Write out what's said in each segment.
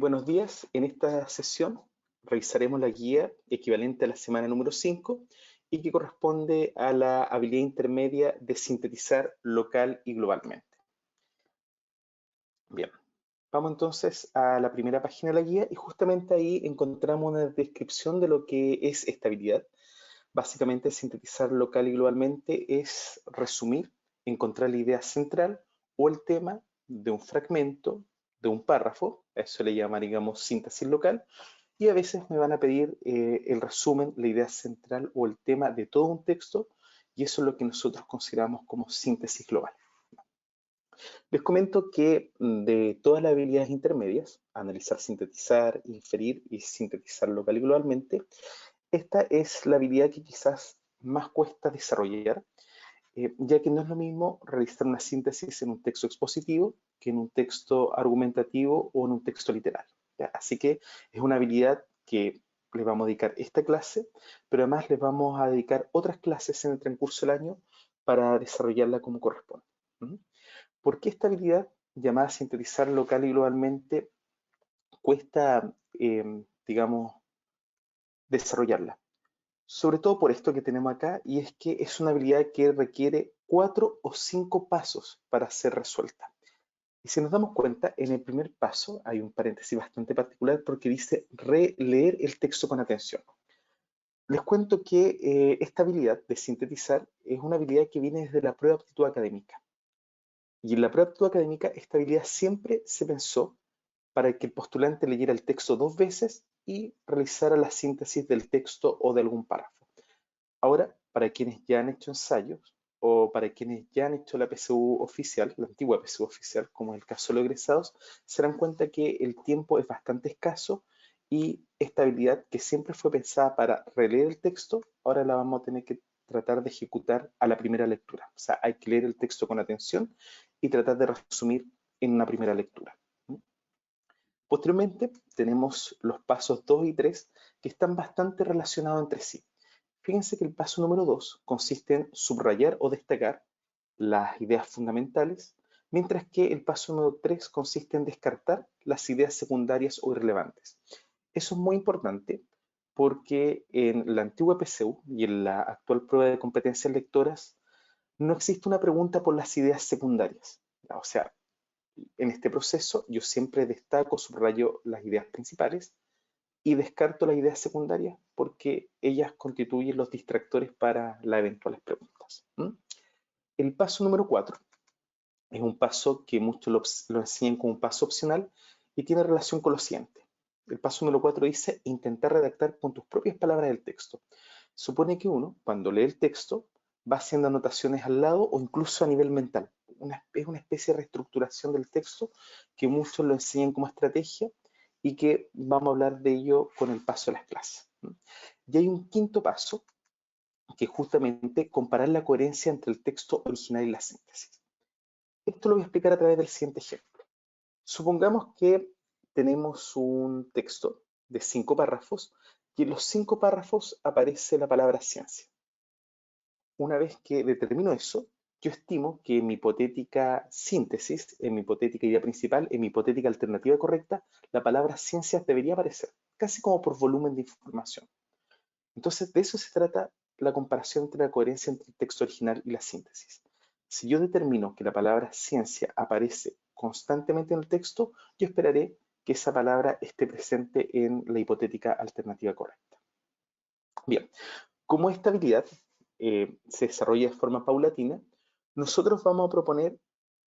buenos días. En esta sesión revisaremos la guía equivalente a la semana número 5 y que corresponde a la habilidad intermedia de sintetizar local y globalmente. Bien, vamos entonces a la primera página de la guía y justamente ahí encontramos una descripción de lo que es esta habilidad. Básicamente, sintetizar local y globalmente es resumir, encontrar la idea central o el tema de un fragmento, de un párrafo, a eso le llamaríamos síntesis local, y a veces me van a pedir el resumen, la idea central o el tema de todo un texto, y eso es lo que nosotros consideramos como síntesis global. Les comento que de todas las habilidades intermedias, analizar, sintetizar, inferir y sintetizar local y globalmente, esta es la habilidad que quizás más cuesta desarrollar, ya que no es lo mismo realizar una síntesis en un texto expositivo que en un texto argumentativo o en un texto literal, ¿ya? Así que es una habilidad que les vamos a dedicar esta clase, pero además les vamos a dedicar otras clases en el transcurso del año para desarrollarla como corresponde. ¿Por qué esta habilidad llamada sintetizar local y globalmente cuesta, digamos, desarrollarla? Sobre todo por esto que tenemos acá, y es que es una habilidad que requiere 4 o 5 pasos para ser resuelta. Y si nos damos cuenta, en el primer paso hay un paréntesis bastante particular porque dice releer el texto con atención. Les cuento que esta habilidad de sintetizar es una habilidad que viene desde la prueba de aptitud académica. Y en la prueba de aptitud académica, esta habilidad siempre se pensó para que el postulante leyera el texto 2 veces y realizara la síntesis del texto o de algún párrafo. Ahora, para quienes ya han hecho ensayos o para quienes ya han hecho la PSU oficial, la antigua PSU oficial, como es el caso de los egresados, se dan cuenta que el tiempo es bastante escaso y esta habilidad que siempre fue pensada para releer el texto, ahora la vamos a tener que tratar de ejecutar a la primera lectura. O sea, hay que leer el texto con atención y tratar de resumir en una primera lectura. Posteriormente, tenemos los pasos 2 y 3 que están bastante relacionados entre sí. Fíjense que el paso número 2 consiste en subrayar o destacar las ideas fundamentales, mientras que el paso número 3 consiste en descartar las ideas secundarias o irrelevantes. Eso es muy importante porque en la antigua PSU y en la actual prueba de competencias lectoras no existe una pregunta por las ideas secundarias. O sea, en este proceso yo siempre destaco, subrayo las ideas principales y descarto las ideas secundarias porque ellas constituyen los distractores para las eventuales preguntas. El paso número 4 es un paso que muchos lo enseñan como un paso opcional y tiene relación con lo siguiente. El paso número 4 dice intentar redactar con tus propias palabras el texto. Supone que uno, cuando lee el texto, va haciendo anotaciones al lado o incluso a nivel mental. Es una especie de reestructuración del texto que muchos lo enseñan como estrategia y que vamos a hablar de ello con el paso de las clases. Y hay un quinto paso que es justamente comparar la coherencia entre el texto original y la síntesis. Esto lo voy a explicar a través del siguiente ejemplo. Supongamos que tenemos un texto de 5 párrafos y en los 5 párrafos aparece la palabra ciencia. Una vez que determino eso, yo estimo que en mi hipotética síntesis, en mi hipotética idea principal, en mi hipotética alternativa correcta, la palabra ciencias debería aparecer, casi como por volumen de información. Entonces, de eso se trata la comparación entre la coherencia entre el texto original y la síntesis. Si yo determino que la palabra ciencia aparece constantemente en el texto, yo esperaré que esa palabra esté presente en la hipotética alternativa correcta. Bien, como esta habilidad se desarrolla de forma paulatina, nosotros vamos a proponer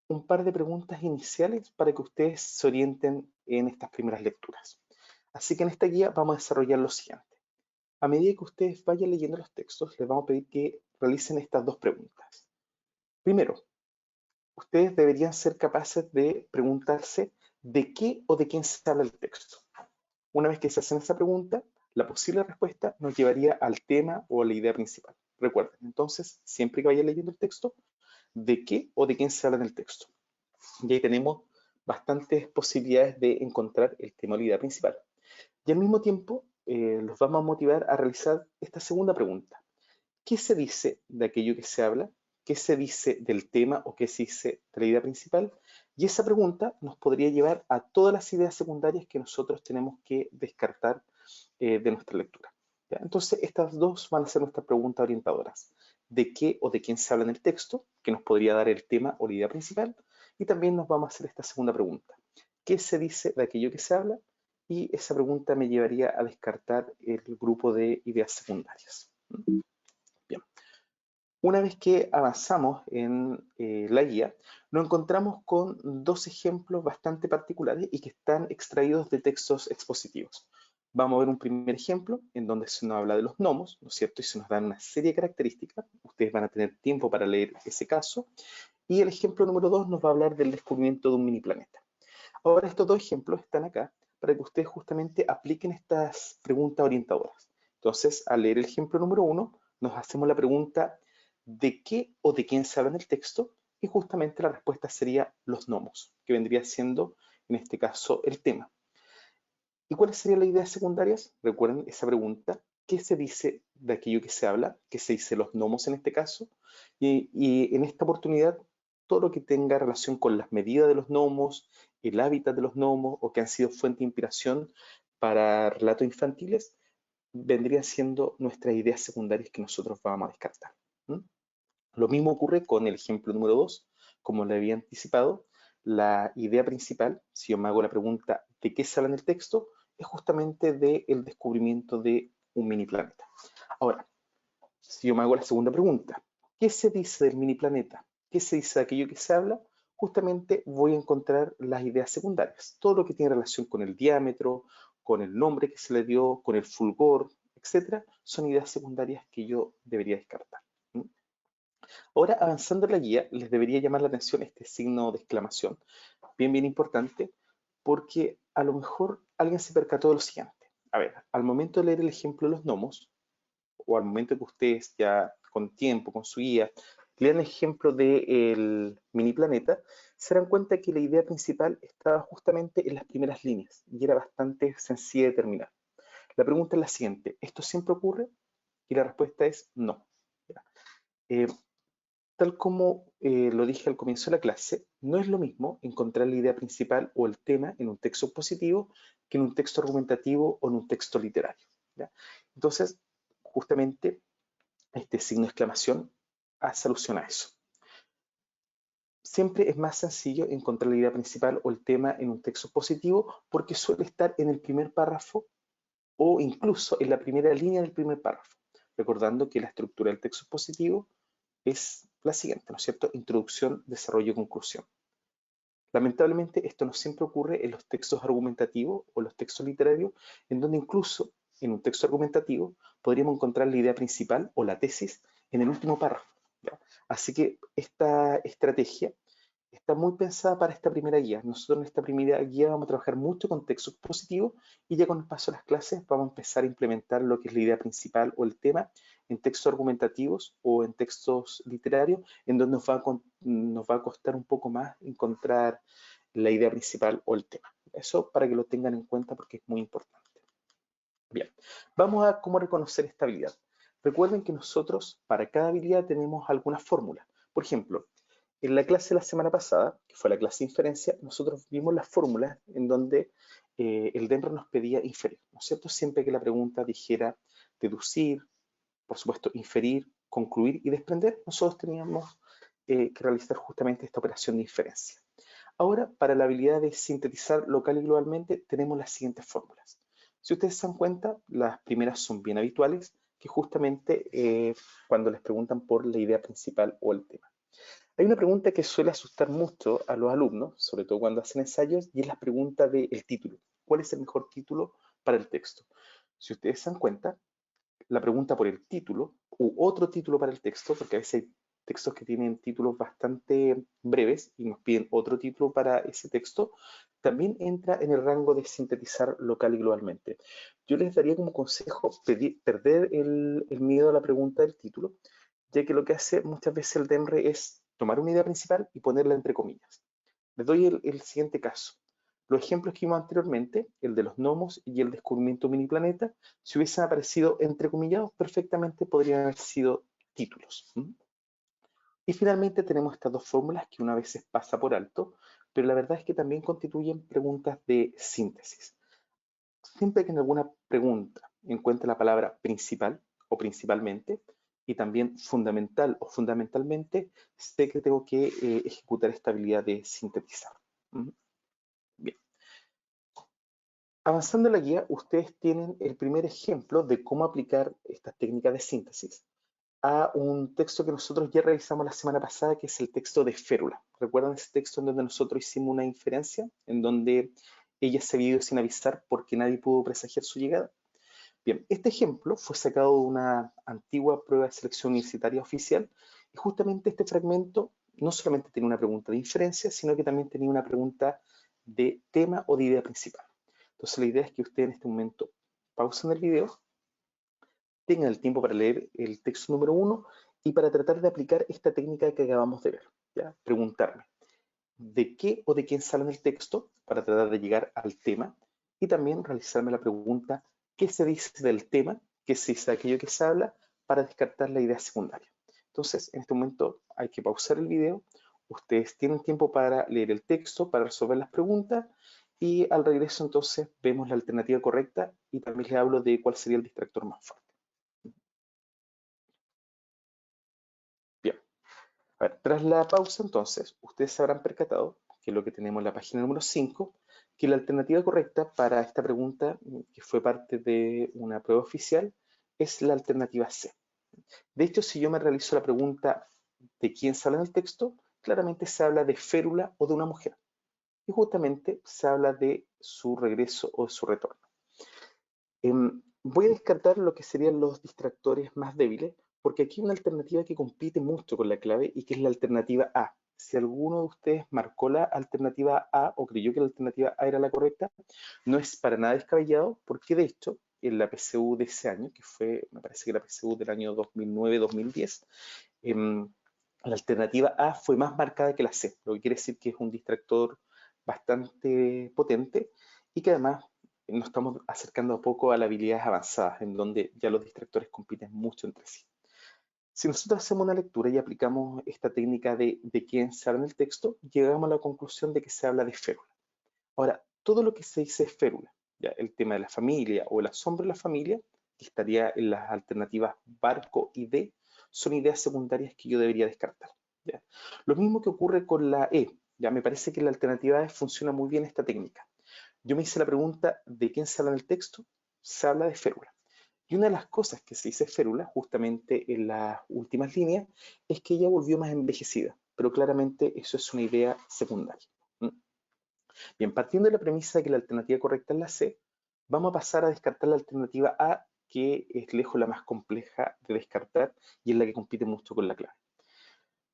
un par de preguntas iniciales para que ustedes se orienten en estas primeras lecturas. Así que en esta guía vamos a desarrollar lo siguiente. A medida que ustedes vayan leyendo los textos, les vamos a pedir que realicen estas dos preguntas. Primero, ustedes deberían ser capaces de preguntarse de qué o de quién se habla el texto. Una vez que se hacen esa pregunta, la posible respuesta nos llevaría al tema o a la idea principal. Recuerden, entonces, siempre que vayan leyendo el texto, de qué o de quién se habla en el texto. Y ahí tenemos bastantes posibilidades de encontrar el tema o la idea principal. Y al mismo tiempo, los vamos a motivar a realizar esta segunda pregunta. ¿Qué se dice de aquello que se habla? qué se dice del tema o qué se dice de la idea principal. Y esa pregunta nos podría llevar a todas las ideas secundarias que nosotros tenemos que descartar de nuestra lectura. ¿Ya? Entonces, estas dos van a ser nuestras preguntas orientadoras. ¿De qué o de quién se habla en el texto? Que nos podría dar el tema o la idea principal. Y también nos vamos a hacer esta segunda pregunta. ¿Qué se dice de aquello que se habla? Y esa pregunta me llevaría a descartar el grupo de ideas secundarias. Bien. Una vez que avanzamos en la guía, nos encontramos con dos ejemplos bastante particulares y que están extraídos de textos expositivos. Vamos a ver un primer ejemplo en donde se nos habla de los gnomos, ¿no es cierto? Y se nos dan una serie de características. Ustedes van a tener tiempo para leer ese caso. Y el ejemplo número 2 nos va a hablar del descubrimiento de un mini planeta. Ahora, estos dos ejemplos están acá para que ustedes justamente apliquen estas preguntas orientadoras. Entonces, al leer el ejemplo número 1, nos hacemos la pregunta ¿de qué o de quién se habla en el texto? Y justamente la respuesta sería los gnomos, que vendría siendo, en este caso, el tema. ¿Y cuáles serían las ideas secundarias? Recuerden esa pregunta. ¿Qué se dice de aquello que se habla? ¿Qué se dice los gnomos en este caso? Y en esta oportunidad, todo lo que tenga relación con las medidas de los gnomos, el hábitat de los gnomos o que han sido fuente de inspiración para relatos infantiles, vendrían siendo nuestras ideas secundarias que nosotros vamos a descartar. ¿Mm? Lo mismo ocurre con el ejemplo número 2, como le había anticipado, la idea principal, si yo me hago la pregunta ¿de qué se habla en el texto? Es justamente del descubrimiento de un mini planeta. Ahora, si yo me hago la segunda pregunta, ¿qué se dice del mini planeta? ¿Qué se dice de aquello que se habla? Justamente voy a encontrar las ideas secundarias, todo lo que tiene relación con el diámetro, con el nombre que se le dio, con el fulgor, etcétera, son ideas secundarias que yo debería descartar. ¿Mm? Ahora, avanzando en la guía, les debería llamar la atención este signo de exclamación, bien importante, porque a lo mejor alguien se percató de lo siguiente. A ver, al momento de leer el ejemplo de los gnomos, o al momento que ustedes ya con tiempo, con su guía, lean el ejemplo del mini planeta, se darán cuenta que la idea principal estaba justamente en las primeras líneas y era bastante sencilla de terminar. La pregunta es la siguiente, ¿esto siempre ocurre? Y la respuesta es no. Eh, Tal como lo dije al comienzo de la clase, no es lo mismo encontrar la idea principal o el tema en un texto expositivo que en un texto argumentativo o en un texto literario. ¿Ya? Entonces, justamente este signo de exclamación hace alusión a eso. Siempre es más sencillo encontrar la idea principal o el tema en un texto expositivo porque suele estar en el primer párrafo o incluso en la primera línea del primer párrafo. Recordando que la estructura del texto expositivo es la siguiente, ¿no es cierto? Introducción, desarrollo, conclusión. Lamentablemente esto no siempre ocurre en los textos argumentativos o los textos literarios, en donde incluso en un texto argumentativo podríamos encontrar la idea principal o la tesis en el último párrafo. ¿Ya? Así que esta estrategia está muy pensada para esta primera guía. Nosotros en esta primera guía vamos a trabajar mucho con texto expositivo y ya con el paso de las clases vamos a empezar a implementar lo que es la idea principal o el tema en textos argumentativos o en textos literarios, en donde nos va a costar un poco más encontrar la idea principal o el tema. Eso para que lo tengan en cuenta porque es muy importante. Bien, vamos a cómo reconocer esta habilidad. Recuerden que nosotros para cada habilidad tenemos algunas fórmulas. Por ejemplo, en la clase de la semana pasada, que fue la clase de inferencia, nosotros vimos las fórmulas en donde el DEMRE nos pedía inferir, ¿no es cierto? Siempre que la pregunta dijera deducir, por supuesto, inferir, concluir y desprender, nosotros teníamos que realizar justamente esta operación de inferencia. Ahora, para la habilidad de sintetizar local y globalmente, tenemos las siguientes fórmulas. Si ustedes se dan cuenta, las primeras son bien habituales, que justamente cuando les preguntan por la idea principal o el tema. Hay una pregunta que suele asustar mucho a los alumnos, sobre todo cuando hacen ensayos, y es la pregunta del título. ¿Cuál es el mejor título para el texto? Si ustedes se dan cuenta, la pregunta por el título u otro título para el texto, porque a veces hay textos que tienen títulos bastante breves y nos piden otro título para ese texto, también entra en el rango de sintetizar local y globalmente. Yo les daría como consejo perder el miedo a la pregunta del título, ya que lo que hace muchas veces el DEMRE es tomar una idea principal y ponerla entre comillas. Les doy el siguiente caso. Los ejemplos que vimos anteriormente, el de los gnomos y el descubrimiento de un mini planeta, si hubiesen aparecido entrecomillados, perfectamente podrían haber sido títulos. Y finalmente tenemos estas dos fórmulas que una vez se pasa por alto, pero la verdad es que también constituyen preguntas de síntesis. Siempre que en alguna pregunta encuentre la palabra principal o principalmente, y también fundamental o fundamentalmente, sé que tengo que ejecutar esta habilidad de sintetizar. Bien. Avanzando en la guía, ustedes tienen el primer ejemplo de cómo aplicar estas técnicas de síntesis a un texto que nosotros ya revisamos la semana pasada, que es el texto de Férula. ¿Recuerdan ese texto en donde nosotros hicimos una inferencia, en donde ella se había ido sin avisar porque nadie pudo presagiar su llegada? Bien, este ejemplo fue sacado de una antigua prueba de selección universitaria oficial y justamente este fragmento no solamente tenía una pregunta de inferencia, sino que también tenía una pregunta de tema o de idea principal. Entonces la idea es que ustedes en este momento pausen el video, tengan el tiempo para leer el texto número 1 y para tratar de aplicar esta técnica que acabamos de ver. ¿Ya? Preguntarme de qué o de quién sale en el texto para tratar de llegar al tema y también realizarme la pregunta qué se dice del tema, qué se dice de aquello que se habla para descartar la idea secundaria. Entonces, en este momento hay que pausar el video. Ustedes tienen tiempo para leer el texto, para resolver las preguntas y al regreso entonces vemos la alternativa correcta y también les hablo de cuál sería el distractor más fuerte. Bien, a ver, tras la pausa entonces, ustedes se habrán percatado que lo que tenemos en la página número 5, que la alternativa correcta para esta pregunta, que fue parte de una prueba oficial, es la alternativa C. De hecho, si yo me realizo la pregunta de quién sale en el texto, claramente se habla de Férula o de una mujer. Y justamente se habla de su regreso o de su retorno. Voy a descartar lo que serían los distractores más débiles, porque aquí hay una alternativa que compite mucho con la clave y que es la alternativa A. Si alguno de ustedes marcó la alternativa A o creyó que la alternativa A era la correcta, no es para nada descabellado, porque de hecho en la PSU de ese año, que fue, me parece que la PSU del año 2009-2010, la alternativa A fue más marcada que la C, lo que quiere decir que es un distractor bastante potente y que además nos estamos acercando a poco a las habilidades avanzadas, en donde ya los distractores compiten mucho entre sí. Si nosotros hacemos una lectura y aplicamos esta técnica de quién se habla en el texto, llegamos a la conclusión de que se habla de férula. Ahora, todo lo que se dice es férula, ¿ya? El tema de la familia o el asombro de la familia, que estaría en las alternativas barco y D, son ideas secundarias que yo debería descartar, ¿ya? Lo mismo que ocurre con la E, ya me parece que en la alternativa E funciona muy bien esta técnica. Yo me hice la pregunta de quién se habla en el texto, se habla de férula. Y una de las cosas que se dice férula, justamente en las últimas líneas, es que ella volvió más envejecida, pero claramente eso es una idea secundaria. Bien, partiendo de la premisa de que la alternativa correcta es la C, vamos a pasar a descartar la alternativa A, que es lejos la más compleja de descartar y es la que compite mucho con la clave.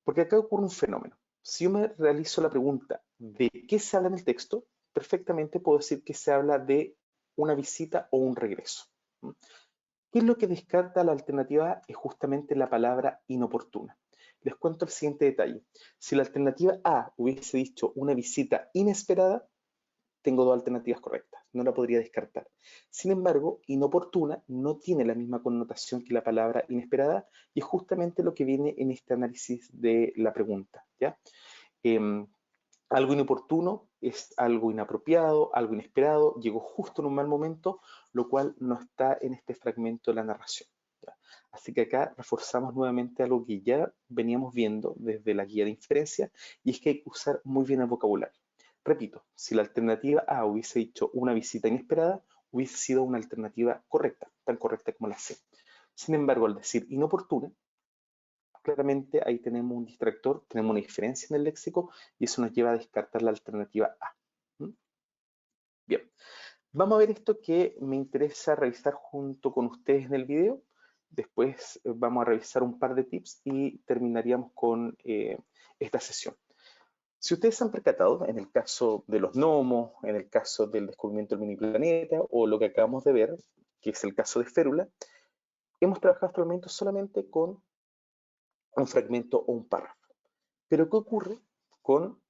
Porque acá ocurre un fenómeno. Si yo me realizo la pregunta de qué se habla en el texto, perfectamente puedo decir que se habla de una visita o un regreso. ¿Qué es lo que descarta la alternativa A? Es justamente la palabra inoportuna. Les cuento el siguiente detalle. Si la alternativa A hubiese dicho una visita inesperada, tengo dos alternativas correctas, no la podría descartar. Sin embargo, inoportuna no tiene la misma connotación que la palabra inesperada y es justamente lo que viene en este análisis de la pregunta, ¿ya? Algo inoportuno es algo inapropiado, algo inesperado, llegó justo en un mal momento, lo cual no está en este fragmento de la narración, ¿ya? Así que acá reforzamos nuevamente algo que ya veníamos viendo desde la guía de inferencia y es que hay que usar muy bien el vocabulario. Repito, si la alternativa A hubiese dicho una visita inesperada, hubiese sido una alternativa correcta, tan correcta como la C. Sin embargo, al decir inoportuna, claramente ahí tenemos un distractor, tenemos una diferencia en el léxico y eso nos lleva a descartar la alternativa A. Bien, vamos a ver esto que me interesa revisar junto con ustedes en el video. Después vamos a revisar un par de tips y terminaríamos con esta sesión. Si ustedes se han percatado, en el caso de los gnomos, en el caso del descubrimiento del mini planeta o lo que acabamos de ver, que es el caso de Férula, hemos trabajado hasta el momento solamente con un fragmento o un párrafo. Pero ¿qué ocurre con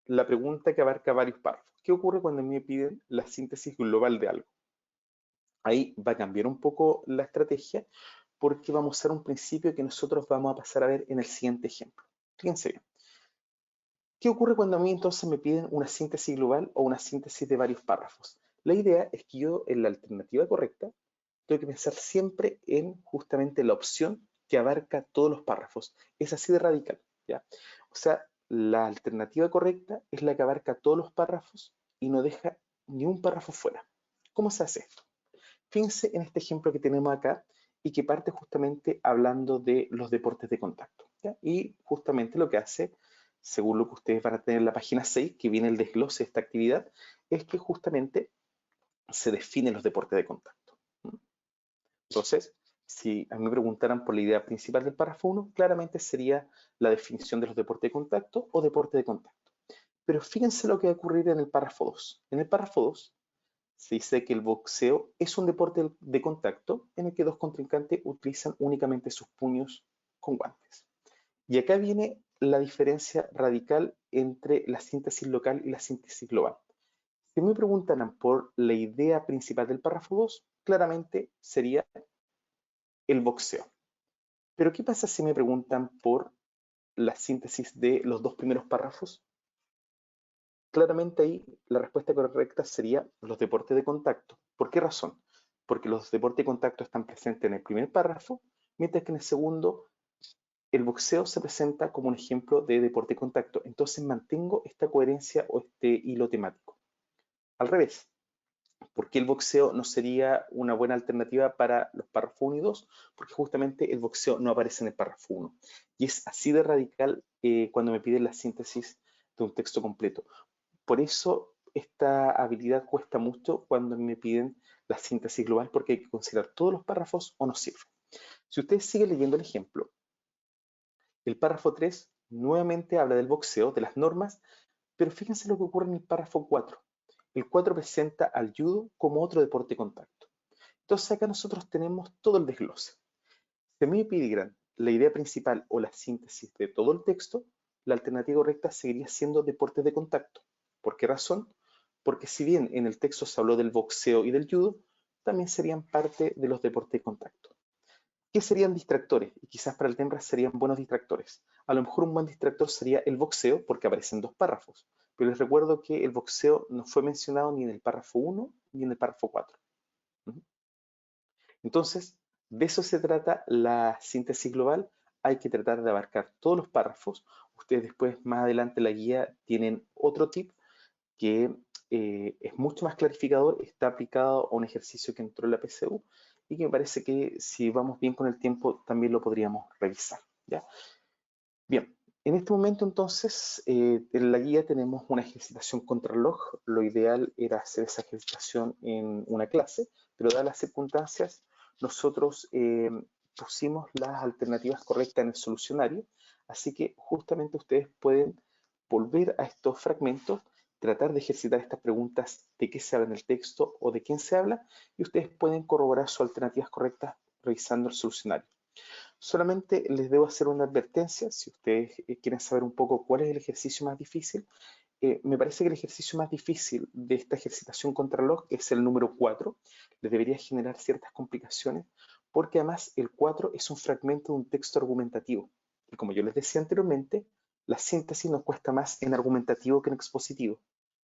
la pregunta que abarca varios párrafos? ¿Qué ocurre cuando me piden la síntesis global de algo? Ahí va a cambiar un poco la estrategia porque vamos a usar un principio que nosotros vamos a pasar a ver en el siguiente ejemplo. Fíjense bien. ¿Qué ocurre cuando a mí entonces me piden una síntesis global o una síntesis de varios párrafos? La idea es que yo en la alternativa correcta tengo que pensar siempre en justamente la opción que abarca todos los párrafos. Es así de radical, ¿ya? O sea, la alternativa correcta es la que abarca todos los párrafos y no deja ni un párrafo fuera. ¿Cómo se hace esto? Fíjense en este ejemplo que tenemos acá y que parte justamente hablando de los deportes de contacto, ¿ya? Y justamente lo que hace, según lo que ustedes van a tener en la página 6, que viene el desglose de esta actividad, es que justamente se definen los deportes de contacto. Entonces, si a mí me preguntaran por la idea principal del párrafo 1, claramente sería la definición de los deportes de contacto o deporte de contacto. Pero fíjense lo que va a ocurrir en el párrafo 2. En el párrafo 2 se dice que el boxeo es un deporte de contacto en el que dos contrincantes utilizan únicamente sus puños con guantes. Y acá viene la diferencia radical entre la síntesis local y la síntesis global. Si me preguntaran por la idea principal del párrafo 2, claramente sería el boxeo. Pero ¿qué pasa si me preguntan por la síntesis de los dos primeros párrafos? Claramente ahí la respuesta correcta sería los deportes de contacto. ¿Por qué razón? Porque los deportes de contacto están presentes en el primer párrafo, mientras que en el segundo el boxeo se presenta como un ejemplo de deporte de contacto. Entonces mantengo esta coherencia o este hilo temático. Al revés, ¿por qué el boxeo no sería una buena alternativa para los párrafos 1 y 2? Porque justamente el boxeo no aparece en el párrafo 1. Y es así de radical cuando me piden la síntesis de un texto completo. Por eso esta habilidad cuesta mucho cuando me piden la síntesis global, porque hay que considerar todos los párrafos o no sirve. Si ustedes siguen leyendo el ejemplo, el párrafo 3 nuevamente habla del boxeo, de las normas, pero fíjense lo que ocurre en el párrafo 4. El 4 presenta al judo como otro deporte de contacto. Entonces acá nosotros tenemos todo el desglose. Si a mí me pidieran la idea principal o la síntesis de todo el texto, la alternativa correcta seguiría siendo deportes de contacto. ¿Por qué razón? Porque si bien en el texto se habló del boxeo y del judo, también serían parte de los deportes de contacto. ¿Qué serían distractores? Y quizás para el tema serían buenos distractores. A lo mejor un buen distractor sería el boxeo porque aparece en dos párrafos. Pero les recuerdo que el boxeo no fue mencionado ni en el párrafo 1 ni en el párrafo 4. Entonces, de eso se trata la síntesis global. Hay que tratar de abarcar todos los párrafos. Ustedes después, más adelante en la guía, tienen otro tip que es mucho más clarificador, está aplicado a un ejercicio que entró en la PSU y que me parece que si vamos bien con el tiempo también lo podríamos revisar, ¿ya? Bien, en este momento entonces en la guía tenemos una ejercitación contrarreloj. Lo ideal era hacer esa ejercitación en una clase, pero dadas las circunstancias, nosotros pusimos las alternativas correctas en el solucionario, así que justamente ustedes pueden volver a estos fragmentos, tratar de ejercitar estas preguntas de qué se habla en el texto o de quién se habla, y ustedes pueden corroborar sus alternativas correctas revisando el solucionario. Solamente les debo hacer una advertencia, si ustedes quieren saber un poco cuál es el ejercicio más difícil, me parece que el ejercicio más difícil de esta ejercitación contrarreloj es el número 4. Les debería generar ciertas complicaciones porque además el 4 es un fragmento de un texto argumentativo. Y como yo les decía anteriormente, la síntesis nos cuesta más en argumentativo que en expositivo.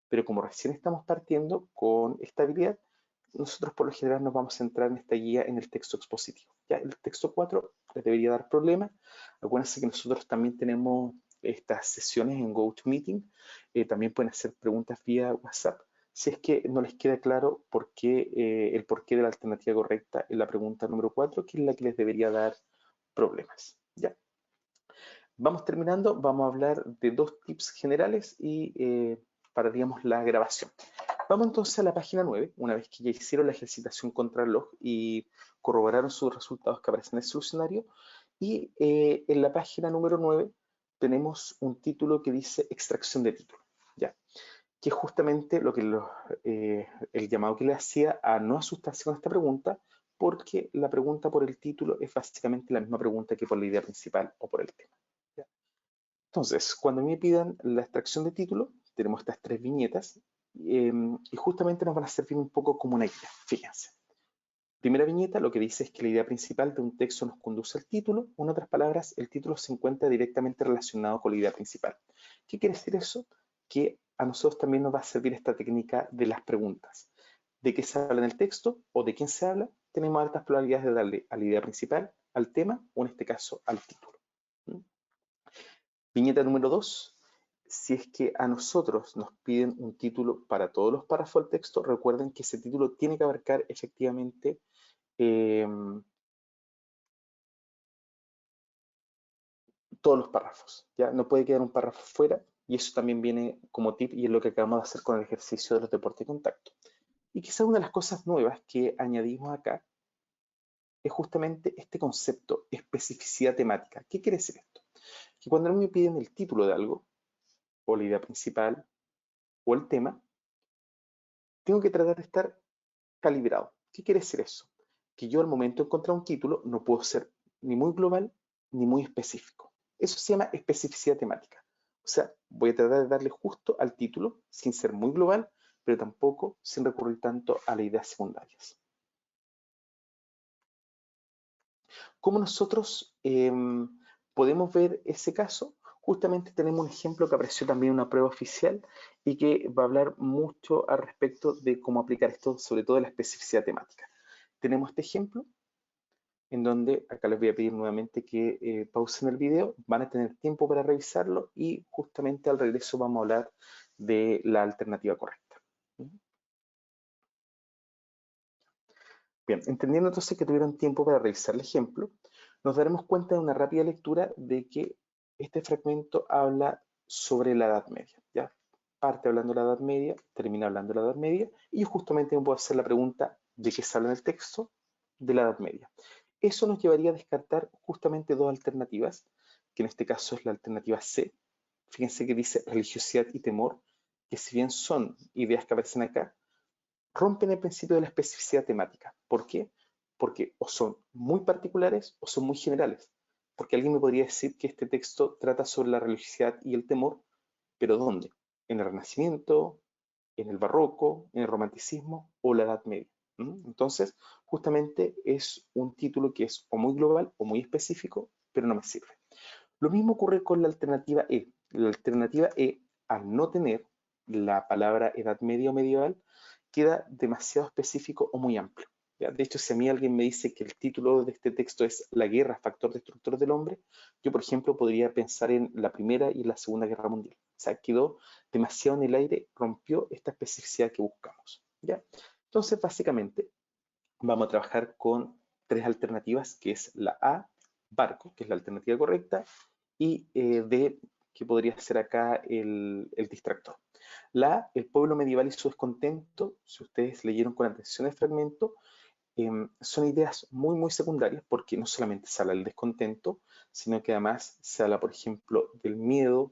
Pero como recién estamos partiendo con esta habilidad, nosotros por lo general nos vamos a centrar en esta guía en el texto expositivo. Ya el texto 4 les debería dar problema. Acuérdense que nosotros también tenemos estas sesiones en GoToMeeting. También pueden hacer preguntas vía WhatsApp si es que no les queda claro por qué, el porqué de la alternativa correcta en la pregunta número 4, que es la que les debería dar problemas. ¿Ya? Vamos terminando, vamos a hablar de dos tips generales y pararíamos la grabación. Vamos entonces a la página 9, una vez que ya hicieron la ejercitación contrarreloj y corroboraron sus resultados que aparecen en el solucionario. Y en la página número 9 tenemos un título que dice extracción de título, ¿ya? Que es justamente lo que el llamado que le hacía a no asustarse con esta pregunta, porque la pregunta por el título es básicamente la misma pregunta que por la idea principal o por el tema. ¿Ya? Entonces, cuando me pidan la extracción de título, tenemos estas tres viñetas y justamente nos van a servir un poco como una guía. Fíjense. Primera viñeta lo que dice es que la idea principal de un texto nos conduce al título, o en otras palabras, el título se encuentra directamente relacionado con la idea principal. ¿Qué quiere decir eso? Que a nosotros también nos va a servir esta técnica de las preguntas. ¿De qué se habla en el texto o de quién se habla? Tenemos altas probabilidades de darle a la idea principal, al tema o en este caso al título. Viñeta número 2. Si es que a nosotros nos piden un título para todos los párrafos del texto, recuerden que ese título tiene que abarcar efectivamente todos los párrafos, ¿ya? No puede quedar un párrafo fuera y eso también viene como tip y es lo que acabamos de hacer con el ejercicio de los deportes de contacto. Y quizás una de las cosas nuevas que añadimos acá es justamente este concepto, especificidad temática. ¿Qué quiere decir esto? Que cuando a mí me piden el título de algo, o la idea principal, o el tema, tengo que tratar de estar calibrado. ¿Qué quiere decir eso? Que yo al momento de encontrar un título no puedo ser ni muy global ni muy específico. Eso se llama especificidad temática. O sea, voy a tratar de darle justo al título sin ser muy global, pero tampoco sin recurrir tanto a las ideas secundarias. ¿Cómo nosotros podemos ver ese caso? Justamente tenemos un ejemplo que apareció también en una prueba oficial y que va a hablar mucho al respecto de cómo aplicar esto, sobre todo de la especificidad temática. Tenemos este ejemplo en donde acá les voy a pedir nuevamente que pausen el video, van a tener tiempo para revisarlo y justamente al regreso vamos a hablar de la alternativa correcta. Bien, entendiendo entonces que tuvieron tiempo para revisar el ejemplo, nos daremos cuenta de una rápida lectura de que este fragmento habla sobre la Edad Media, ¿ya? Parte hablando de la Edad Media, termina hablando de la Edad Media, y yo justamente me puedo hacer la pregunta de qué se habla en el texto de la Edad Media. Eso nos llevaría a descartar justamente dos alternativas, que en este caso es la alternativa C. Fíjense que dice religiosidad y temor, que si bien son ideas que aparecen acá, rompen el principio de la especificidad temática. ¿Por qué? Porque o son muy particulares o son muy generales. Porque alguien me podría decir que este texto trata sobre la religiosidad y el temor, pero ¿dónde? ¿En el Renacimiento, en el Barroco, en el Romanticismo o la Edad Media? Entonces, justamente es un título que es o muy global o muy específico, pero no me sirve. Lo mismo ocurre con la alternativa E. La alternativa E, al no tener la palabra Edad Media o medieval, queda demasiado específico o muy amplio. ¿Ya? De hecho, si a mí alguien me dice que el título de este texto es La guerra, factor destructor del hombre, yo, por ejemplo, podría pensar en la Primera y la Segunda Guerra Mundial. O sea, quedó demasiado en el aire, rompió esta especificidad que buscamos. ¿Ya? Entonces, básicamente, vamos a trabajar con tres alternativas, que es la A, barco, que es la alternativa correcta, y D, que podría ser acá el distractor. La A, el pueblo medieval y su descontento, si ustedes leyeron con atención el fragmento, son ideas muy, muy secundarias porque no solamente se habla del descontento, sino que además se habla, por ejemplo, del miedo,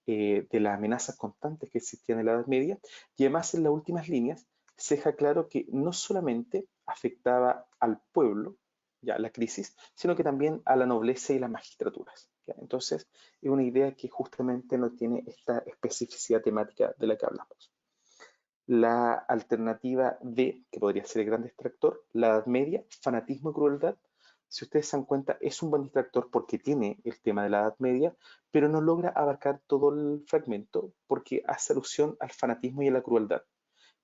de las amenazas constantes que existían en la Edad Media, y además en las últimas líneas se deja claro que no solamente afectaba al pueblo, ya la crisis, sino que también a la nobleza y las magistraturas. ¿Ya? Entonces, es una idea que justamente no tiene esta especificidad temática de la que hablamos. La alternativa D, que podría ser el gran distractor, la Edad Media, fanatismo y crueldad. Si ustedes se dan cuenta, es un buen distractor porque tiene el tema de la Edad Media, pero no logra abarcar todo el fragmento porque hace alusión al fanatismo y a la crueldad.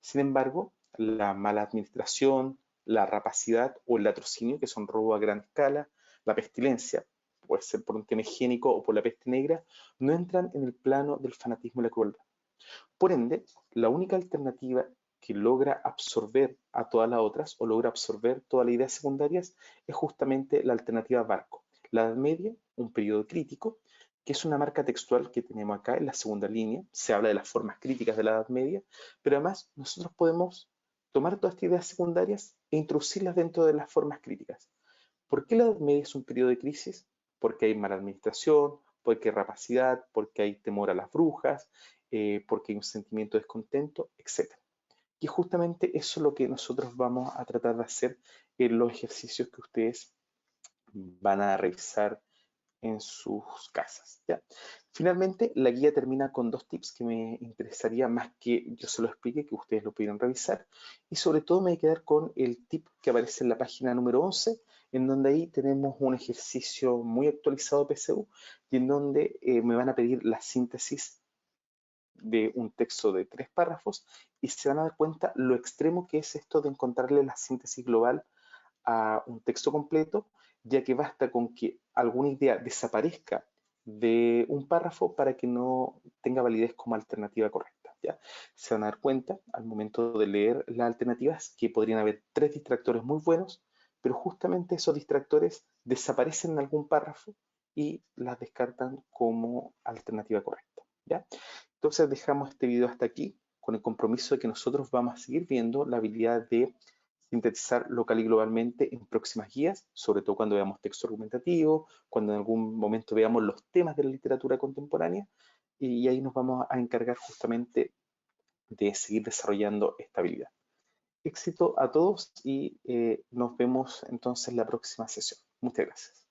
Sin embargo, la mala administración, la rapacidad o el latrocinio, que son robos a gran escala, la pestilencia, puede ser por un tema higiénico o por la peste negra, no entran en el plano del fanatismo y la crueldad. Por ende, la única alternativa que logra absorber a todas las otras o logra absorber todas las ideas secundarias es justamente la alternativa barco. La Edad Media, un periodo crítico, que es una marca textual que tenemos acá en la segunda línea. Se habla de las formas críticas de la Edad Media, pero además nosotros podemos tomar todas estas ideas secundarias e introducirlas dentro de las formas críticas. ¿Por qué la Edad Media es un periodo de crisis? Porque hay mala administración, porque hay rapacidad, porque hay temor a las brujas, porque hay un sentimiento de descontento, etc. Y justamente eso es lo que nosotros vamos a tratar de hacer en los ejercicios que ustedes van a revisar en sus casas. ¿Ya? Finalmente, la guía termina con 2 tips que me interesaría más que yo se lo explique, que ustedes lo pudieran revisar. Y sobre todo me voy a quedar con el tip que aparece en la página número 11, en donde ahí tenemos un ejercicio muy actualizado de PSU y en donde me van a pedir la síntesis de un texto de 3 párrafos y se van a dar cuenta lo extremo que es esto de encontrarle la síntesis global a un texto completo, ya que basta con que alguna idea desaparezca de un párrafo para que no tenga validez como alternativa correcta, ¿ya? Se van a dar cuenta al momento de leer las alternativas que podrían haber 3 distractores muy buenos, pero justamente esos distractores desaparecen en algún párrafo y las descartan como alternativa correcta, ¿ya? Entonces dejamos este video hasta aquí con el compromiso de que nosotros vamos a seguir viendo la habilidad de sintetizar local y globalmente en próximas guías, sobre todo cuando veamos texto argumentativo, cuando en algún momento veamos los temas de la literatura contemporánea, y ahí nos vamos a encargar justamente de seguir desarrollando esta habilidad. Éxito a todos y nos vemos entonces en la próxima sesión. Muchas gracias.